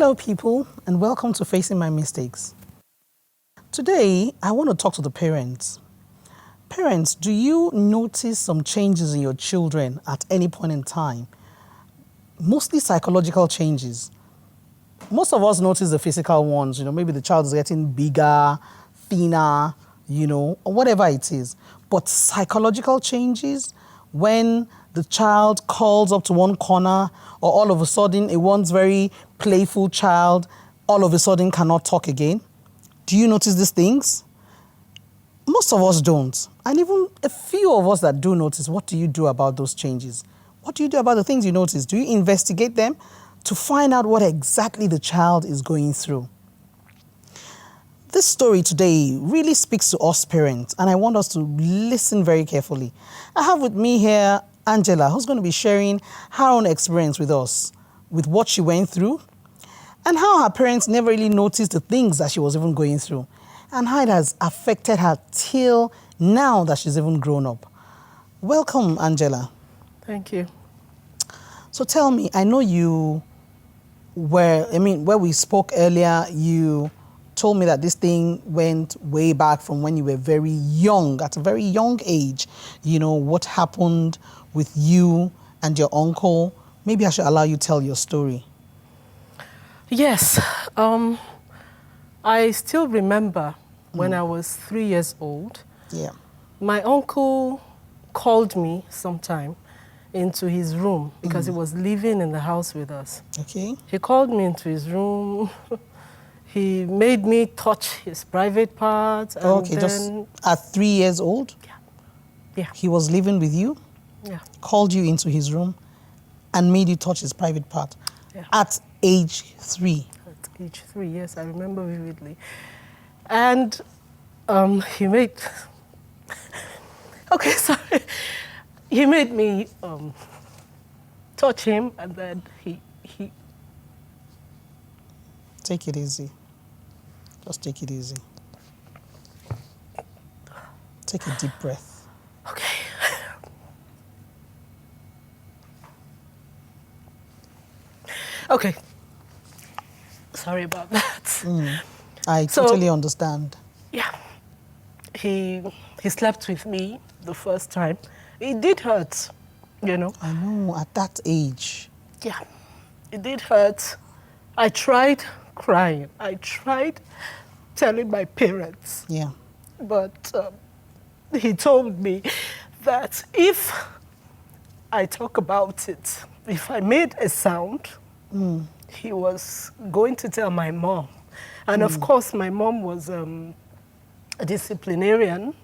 Hello, people, and welcome to Facing My Mistakes. Today, I want to talk to the parents. Parents, do you notice some changes in your children at any point in time? Mostly psychological changes. Most of us notice the physical ones, maybe the child is getting bigger, thinner, or whatever it is. But psychological changes, when the child calls up to one corner, or all of a sudden a once very playful child all of a sudden cannot talk again. Do you notice these things? Most of us don't. And even a few of us that do notice, what do you do about those changes? What do you do about the things you notice? Do you investigate them to find out what exactly the child is going through? This story today really speaks to us parents, and I want us to listen very carefully. I have with me here Angela, who's going to be sharing her own experience with us, with what she went through, and how her parents never really noticed the things that she was even going through, and how it has affected her till now that she's even grown up. Welcome, Angela. Thank you. So tell me, I know where we spoke earlier, you told me that this thing went way back from when you were very young, at a very young age. What happened with you and your uncle. Maybe I should allow you to tell your story. Yes. I still remember when I was 3 years old. Yeah. My uncle called me sometime into his room because he was living in the house with us. Okay. He called me into his room. He made me touch his private parts. And okay, then, just at 3 years old? Yeah. He was living with you? Yeah. Called you into his room and made you touch his private part? Yeah. At age 3? At age 3, yes, I remember vividly. And he made... okay, sorry. He made me touch him, and then he... Take it easy. Just take it easy. Take a deep breath. Okay. Okay. Sorry about that. I totally understand. Yeah. He slept with me the first time. It did hurt, I know, at that age. Yeah. It did hurt. I tried crying. I tried telling my parents. Yeah. But he told me that if I talk about it, if I made a sound, he was going to tell my mom. And of course, my mom was a disciplinarian.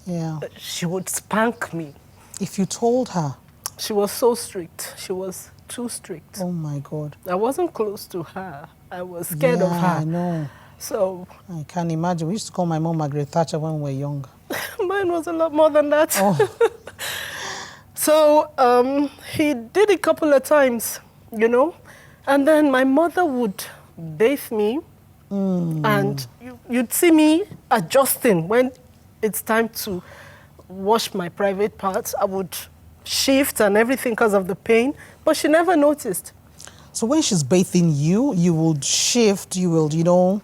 Yeah. She would spank me. If you told her? She was so strict. She was too strict. Oh my God. I wasn't close to her. I was scared of her. I know. So I can't imagine. We used to call my mom Margaret Thatcher when we were young. Mine was a lot more than that. Oh. So he did it a couple of times, and then my mother would bathe me, and you'd see me adjusting when it's time to wash my private parts. I would shift and everything because of the pain, but she never noticed. So when she's bathing you, you would shift, you will,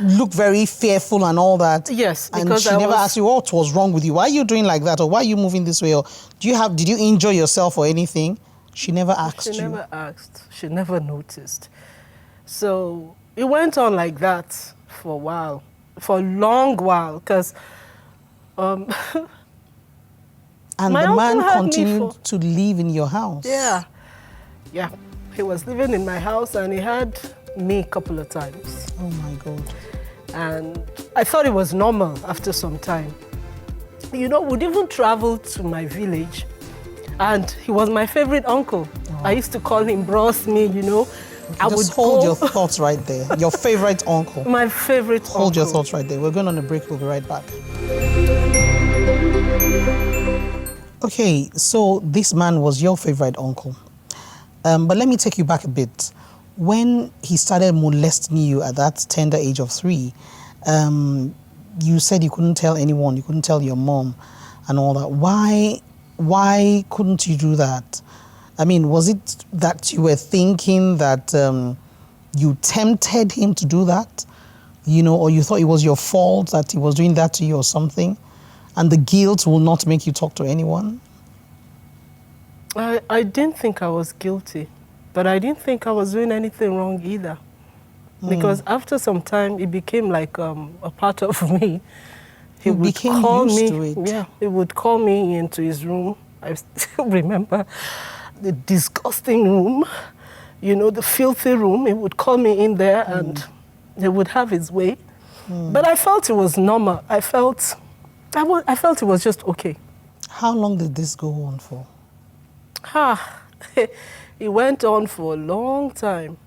look very fearful and all that. Yes, and because she never asked you what was wrong with you. Why are you doing like that? Or why are you moving this way? Or did you injure yourself or anything? She never asked you. She never asked. She never noticed. So it went on like that for a while, for a long while, because and my the man uncle had me continued to live in your house. Yeah. Yeah. He was living in my house and he had me a couple of times. Oh my God. And I thought it was normal after some time. We'd even travel to my village and he was my favorite uncle. Oh. I used to call him Bros me, I would hold your thoughts right there. Your favorite uncle. My favorite uncle. Hold your thoughts right there. We're going on a break. We'll be right back. Okay, so this man was your favorite uncle. But let me take you back a bit. When he started molesting you at that tender age of 3, you said you couldn't tell anyone, you couldn't tell your mom and all that. Why couldn't you do that? I mean, was it that you were thinking that you tempted him to do that, or you thought it was your fault that he was doing that to you or something, and the guilt will not make you talk to anyone? I didn't think I was guilty, but I didn't think I was doing anything wrong either. Because after some time, it became like a part of me. He would became call used me. to it. Yeah, he would call me into his room. I still remember the disgusting room, the filthy room. He would call me in there and he would have his way. But I felt it was normal. I felt it was just okay. How long did this go on for? It went on for a long time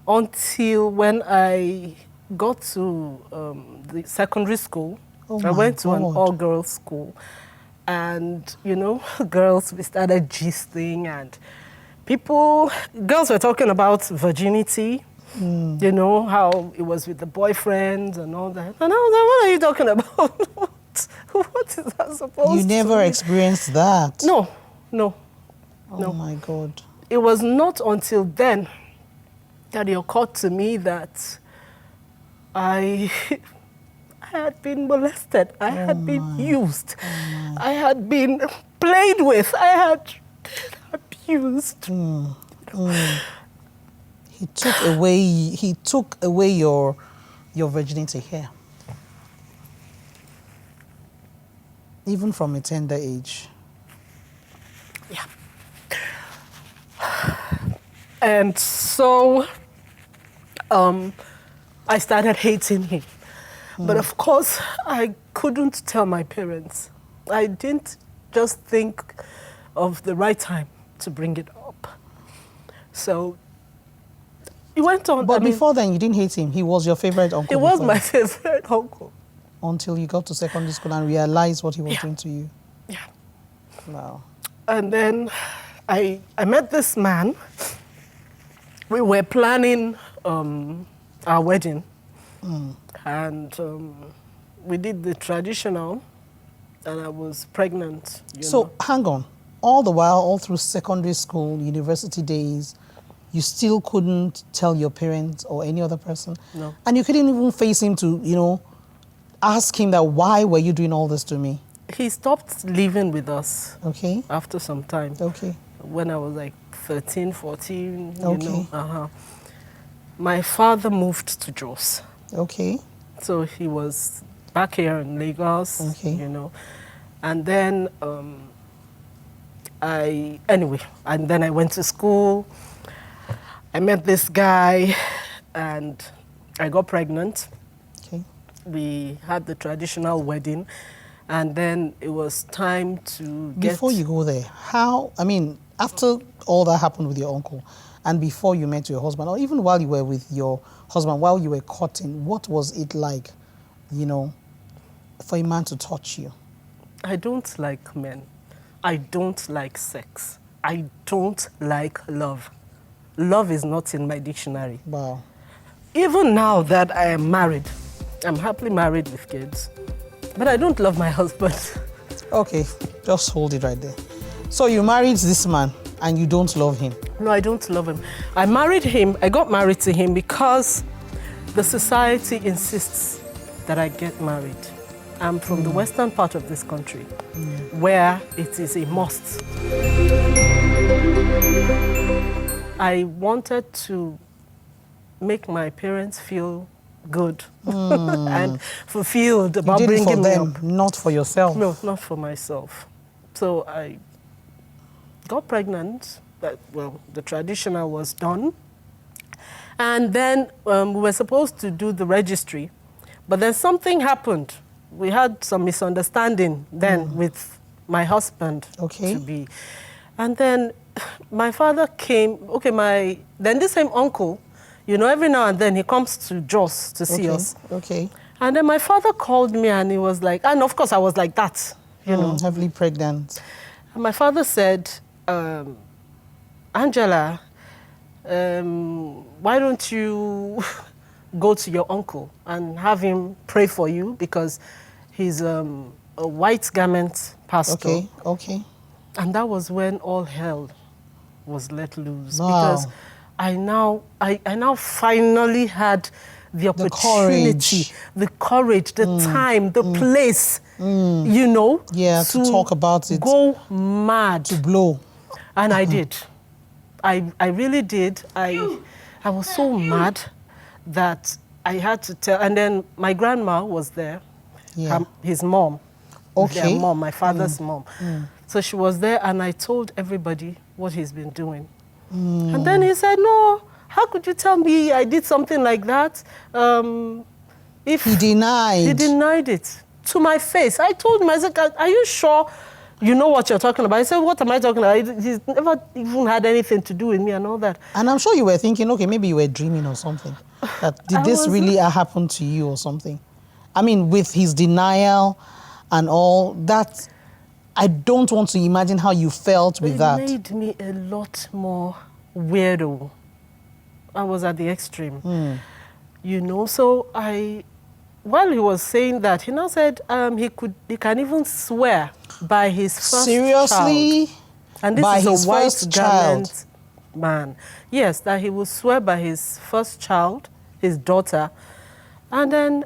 until when I got to the secondary school. Oh I my went to an God. all-girls school. And, girls, we started gisting and girls were talking about virginity, how it was with the boyfriends and all that. And I was like, what are you talking about? What is that supposed to You never mean? experienced that? No. Oh No. my God. It was not until then that it occurred to me that I had been molested. I had been used. I had been played with. I had been abused. He took away your virginity here. Even from a tender age. Yeah. And so I started hating him. But of course, I couldn't tell my parents. I didn't just think of the right time to bring it up. So it went on. But before then, you didn't hate him. He was your favorite uncle. He was before my that. favorite uncle. Until you got to secondary school and realized what he was doing to you. Yeah. Wow. And then I met this man. We were planning our wedding. And we did the traditional, and I was pregnant. So hang on. All the while, all through secondary school, university days, you still couldn't tell your parents or any other person? No. And you couldn't even face him to, ask him that, why were you doing all this to me? He stopped living with us Okay. after some time. Okay. When I was like 13, 14, Okay. My father moved to Jos. Okay. So he was back here in Lagos, Okay. And then and then I went to school. I met this guy and I got pregnant. Okay. We had the traditional wedding and then it was time to get... Before you go there, after all that happened with your uncle and before you met your husband, or even while you were with your husband, while you were courting, what was it like, for a man to touch you? I don't like men. I don't like sex. I don't like love. Love is not in my dictionary. Wow. Even now that I am married, I'm happily married with kids, but I don't love my husband. Okay, just hold it right there. So you married this man and you don't love him? No, I don't love him. I got married to him because the society insists that I get married. I'm from the western part of this country, where it is a must. I wanted to make my parents feel good and fulfilled about you did it bringing for me them, up. not for yourself. No, not for myself. So I got pregnant. The traditional was done. And then we were supposed to do the registry. But then something happened. We had some misunderstanding then with my husband to be. And then my father came, then this same uncle, every now and then he comes to Jos to see us. Okay. And then my father called me and he was like, and of course I was like that, Heavily pregnant. And my father said, Angela, why don't you go to your uncle and have him pray for you because he's a white garment pastor. Okay. And that was when all hell was let loose. Wow. Because I now finally had the opportunity, the courage, the time, the place, you know, Yeah, to talk about it. Go mad. To blow. And I did. I really did. I was so mad that I had to tell. And then my grandma was there, Yeah. his mom. Okay. Their mom, my father's mom. So she was there, and I told everybody what he's been doing. And then he said, no, how could you tell me I did something like that? If He denied. He denied it to my face. I told him, I said, are you sure you know what you're talking about? He said, what am I talking about? He's never even had anything to do with me and all that. And I'm sure you were thinking, okay, maybe you were dreaming or something. That did this really happen to you or something? I mean, with his denial and all that, I don't want to imagine how you felt with that. It made me a lot more weirdo. I was at the extreme, you know. So while he was saying that, he now said he can even swear by his first Seriously? child. And this By is his a white first child? garment man. Yes, that he will swear by his first child, his daughter. And then,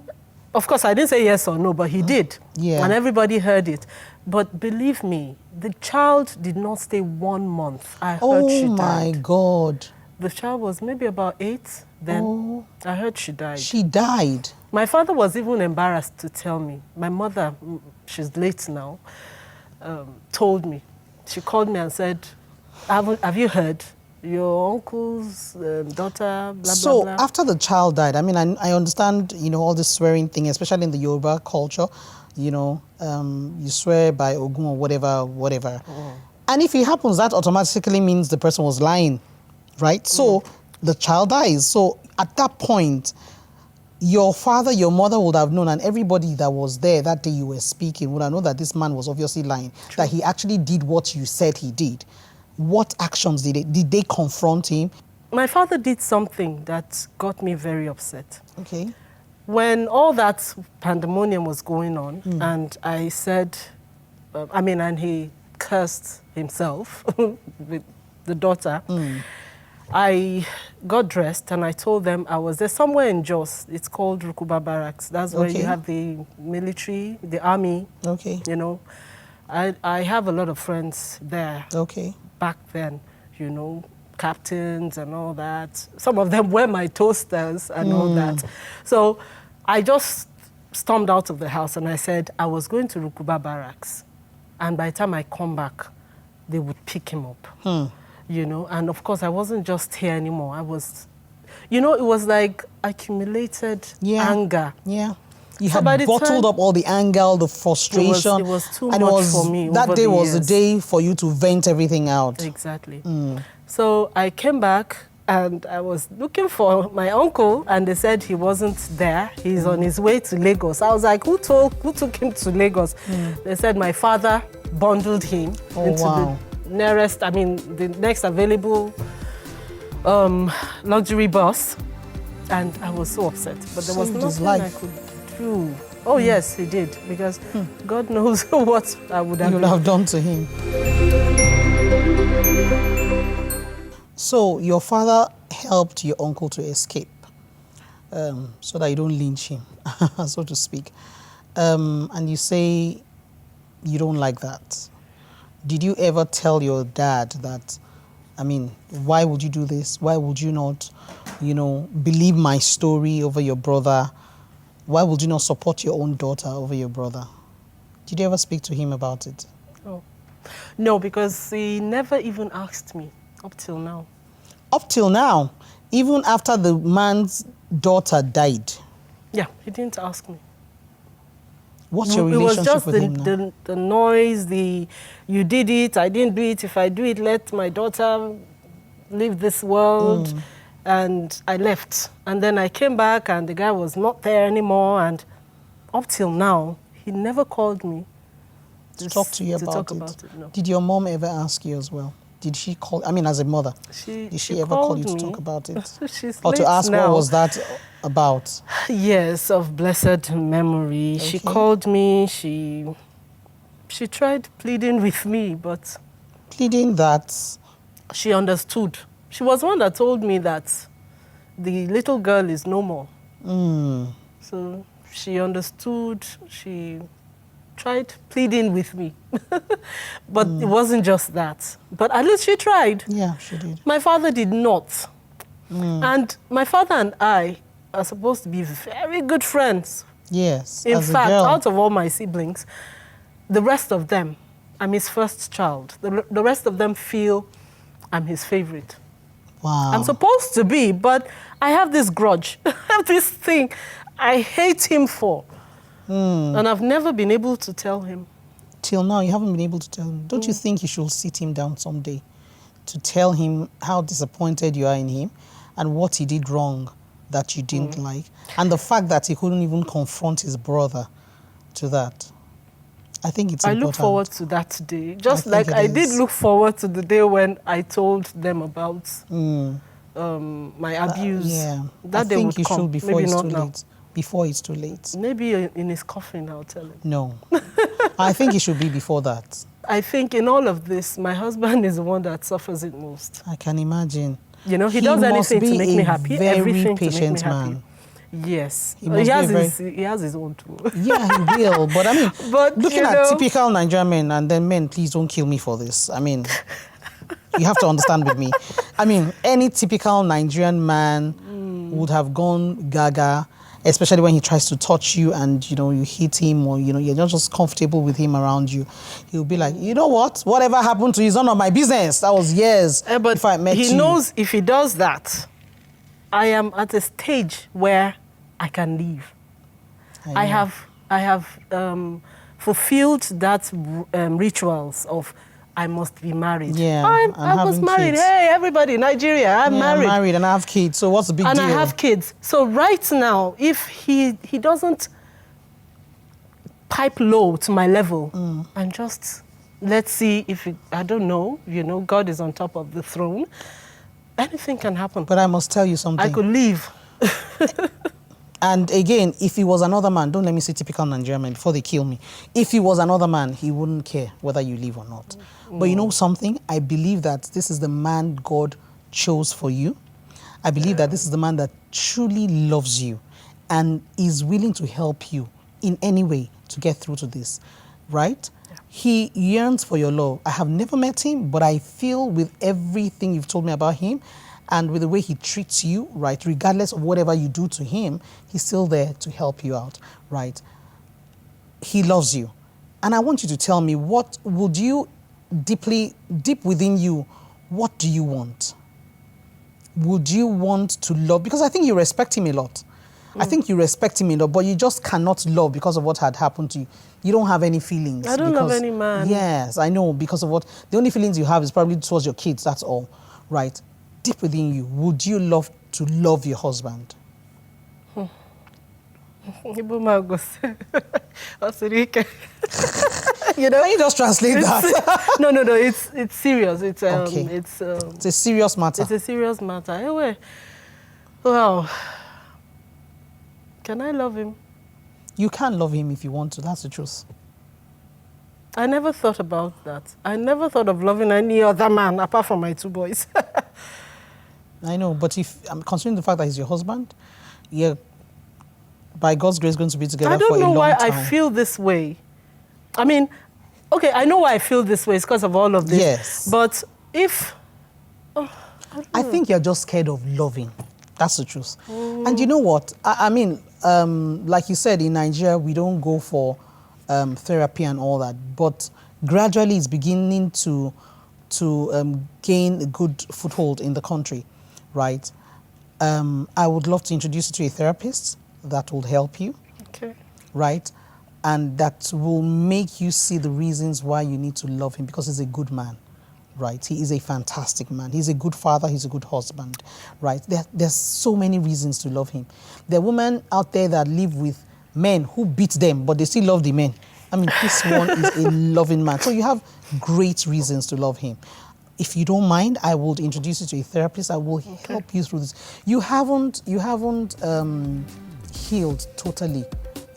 of course, I didn't say yes or no, but he did. Yeah. And everybody heard it. But believe me, the child did not stay 1 month. I heard she died. Oh, my God. The child was maybe about 8 then. Oh. I heard she died. She died. My father was even embarrassed to tell me. My mother, she's late now, told me. She called me and said, have you heard? Your uncle's daughter, blah, So blah, blah. after the child died, I mean, I understand, you know, all this swearing thing, especially in the Yoruba culture, you know, you swear by Ogun or whatever. And if it happens, that automatically means the person was lying, right? So the child dies. So at that point, your father, your mother would have known, and everybody that was there that day you were speaking would have known that this man was obviously lying, that he actually did what you said he did. What actions did they confront him? My father did something that got me very upset. Okay. When all that pandemonium was going on, and I said, and he cursed himself with the daughter, I got dressed and I told them I was there somewhere in Jos. It's called Rukuba Barracks. That's where you have the military, the army. Okay. You know, I have a lot of friends there. Okay. Back then, you know, captains and all that. Some of them were my toasters and all that. So I just stormed out of the house and I said I was going to Rukuba Barracks. And by the time I come back, they would pick him up. You know, and of course I wasn't just here anymore. I was, you know, it was like accumulated anger. Yeah. You had bottled up all the anger, the frustration. It was too much for me. That day was the day for you to vent everything out. Exactly. So I came back and I was looking for my uncle, and they said he wasn't there. He's on his way to Lagos. I was like, who took him to Lagos? They said my father bundled him into the next available luxury bus, and I was so upset. But there was nothing I could do. Oh yes, he did, because God knows what I would have done to him. So your father helped your uncle to escape, so that you don't lynch him, so to speak. And you say you don't like that. Did you ever tell your dad that, I mean, why would you do this? Why would you not, you know, believe my story over your brother? Why would you not support your own daughter over your brother? Did you ever speak to him about it? Oh. No, because he never even asked me up till now. Up till now? Even after the man's daughter died? Yeah, he didn't ask me. What's your relationship with him now? It was just the noise, you did it, I didn't do it. If I do it, let my daughter leave this world. And I left. And then I came back and the guy was not there anymore. And up till now, he never called me to talk to you about it. No. Did your mom ever ask you as well? Did she call, I mean, as a mother, did she ever call you to talk about it? She's or to ask now. What was that about? Yes, of blessed memory. Okay. She called me, she tried pleading with me, but... Pleading that? She understood. she was one that told me that the little girl is no more. So she understood, she tried pleading with me. But it wasn't just that. But at least she tried. Yeah, she did. My father did not. And my father and I are supposed to be very good friends. Yes. In as a fact, girl. out of all my siblings, the rest of them, I'm his first child. The rest of them feel I'm his favorite. Wow. I'm supposed to be, but I have this grudge. I have this thing I hate him for. And I've never been able to tell him. Till now, you haven't been able to tell him. Don't you think you should sit him down someday to tell him how disappointed you are in him and what he did wrong that you didn't like, and the fact that he couldn't even confront his brother to that? I think it's important. I look forward to that day, just like think I it did is. look forward to the day when I told them about my abuse. Yeah. That I day think would you come. should before Maybe it's not too now. late. Before it's too late. Maybe in his coffin, I'll tell him. No. I think it should be before that. I think in all of this, my husband is the one that suffers it most. I can imagine. You know, he He does must anything to be make a me happy. very Everything to make me patient happy. man. Yes. He must He has his own too. Yeah, he will. But I mean, But, looking you at know- typical Nigerian men, and then men, please don't kill me for this. I mean, you have to understand with me. I mean, any typical Nigerian man would have gone gaga, especially when he tries to touch you and, you know, you hit him, or, you know, you're not just comfortable with him around you. He'll be like, you know what? Whatever happened to you is none of my business. That was years But if I met you. he knows if he does that, I am at a stage where I can leave. I have fulfilled that rituals of I must be married. Yeah, I and was having married. kids. Hey, everybody, Nigeria, I'm Yeah, married. I'm married and I have kids, so what's the big And deal? I have kids. So right now, if he doesn't pipe low to my level and just let's see if I don't know, you know, God is on top of the throne. Anything can happen. But I must tell you something. I could leave. And again, if he was another man, don't let me say typical Nigerian man before they kill me. If he was another man, he wouldn't care whether you leave or not. But you know something? I believe that this is the man God chose for you. I believe that this is the man that truly loves you and is willing to help you in any way to get through to this, right? Yeah. He yearns for your love. I have never met him, but I feel with everything you've told me about him, and with the way he treats you, right, regardless of whatever you do to him, he's still there to help you out, right? He loves you. And I want you to tell me, what would you deep within you, what do you want? Would you want to love? Because I think you respect him a lot. I think you respect him a lot, but you just cannot love because of what had happened to you. You don't have any feelings. I don't love any man. Yes, I know, because of what, the only feelings you have is probably towards your kids, that's all, right? Deep within you, would you love to love your husband? You know? Can you just translate that? No. It's serious. It's Okay. It's It's a serious matter. it's a serious matter. Anyway, well, can I love him? You can love him if you want to, that's the truth. I never thought about that. I never thought of loving any other man apart from my two boys. I know, but if I'm considering the fact that he's your husband, you're, by God's grace, going to be together I for a don't know long why time. I feel this way. I mean, okay, I know why I feel this way. It's because of all of this. Yes. But if... I think you're just scared of loving. That's the truth. And you know what? I mean, like you said, in Nigeria, we don't go for therapy and all that. But gradually, it's beginning to gain a good foothold in the country, right? I would love to introduce you to a therapist that will help you, Okay. right? And that will make you see the reasons why you need to love him, because he's a good man, right? He is a fantastic man. He's a good father. He's a good husband, right? There's so many reasons to love him. There are women out there that live with men who beat them, but they still love the men. I mean, this one is a loving man. So you have great reasons to love him. If you don't mind, I will introduce you to a therapist. I will help you through this. You haven't healed totally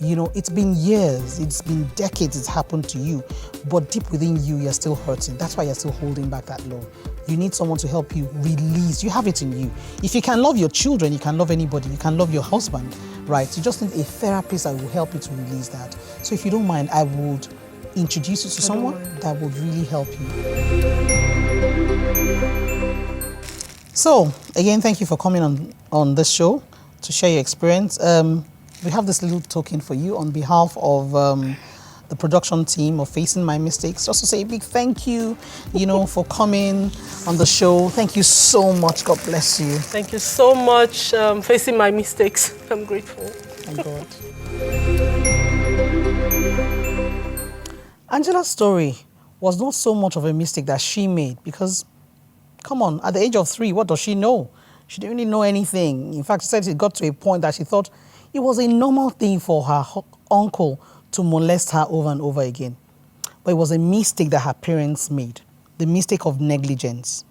You know, it's been years, it's been decades it's happened to you, but deep within you, you're still hurting. That's why you're still holding back that love. You need someone to help you release. You have it in you. If you can love your children, you can love anybody. You can love your husband, right? You just need a therapist that will help you to release that. So if you don't mind, I would introduce you to someone that would really help you. So, again, thank you for coming on this show to share your experience. We have this little token for you on behalf of the production team of Facing My Mistakes. Just to say a big thank you, you know, for coming on the show. Thank you so much. God bless you. Thank you so much. Facing My Mistakes. I'm grateful. Thank God. Angela's story was not so much of a mistake that she made because, come on, at the age of 3, what does she know? She didn't really know anything. In fact, she said it got to a point that she thought it was a normal thing for her uncle to molest her over and over again. But it was a mistake that her parents made, the mistake of negligence.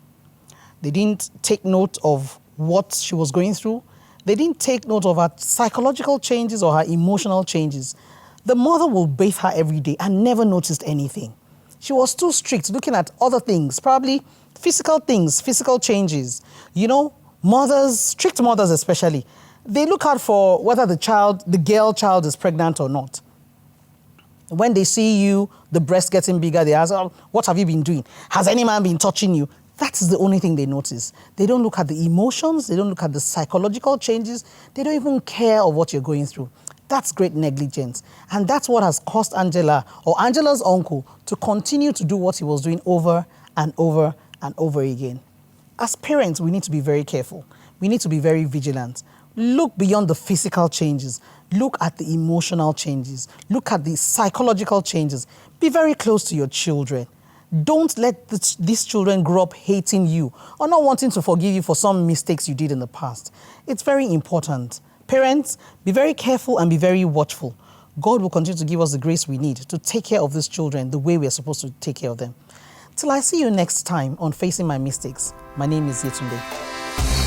They didn't take note of what she was going through. They didn't take note of her psychological changes or her emotional changes. The mother will bathe her every day and never noticed anything. She was too strict, looking at other things, probably physical things, physical changes. You know, mothers, strict mothers especially, they look out for whether the girl child is pregnant or not. When they see you, the breast getting bigger, they ask, oh, what have you been doing? Has any man been touching you? That's the only thing they notice. They don't look at the emotions. They don't look at the psychological changes. They don't even care of what you're going through. That's great negligence. And that's what has caused Angela or Angela's uncle to continue to do what he was doing over and over and over again. As parents, we need to be very careful. We need to be very vigilant. Look beyond the physical changes. Look at the emotional changes. Look at the psychological changes. Be very close to your children. Don't let these children grow up hating you or not wanting to forgive you for some mistakes you did in the past. It's very important. Parents, be very careful and be very watchful. God will continue to give us the grace we need to take care of these children the way we are supposed to take care of them. Till I see you next time on Facing My Mistakes, my name is Yetunde.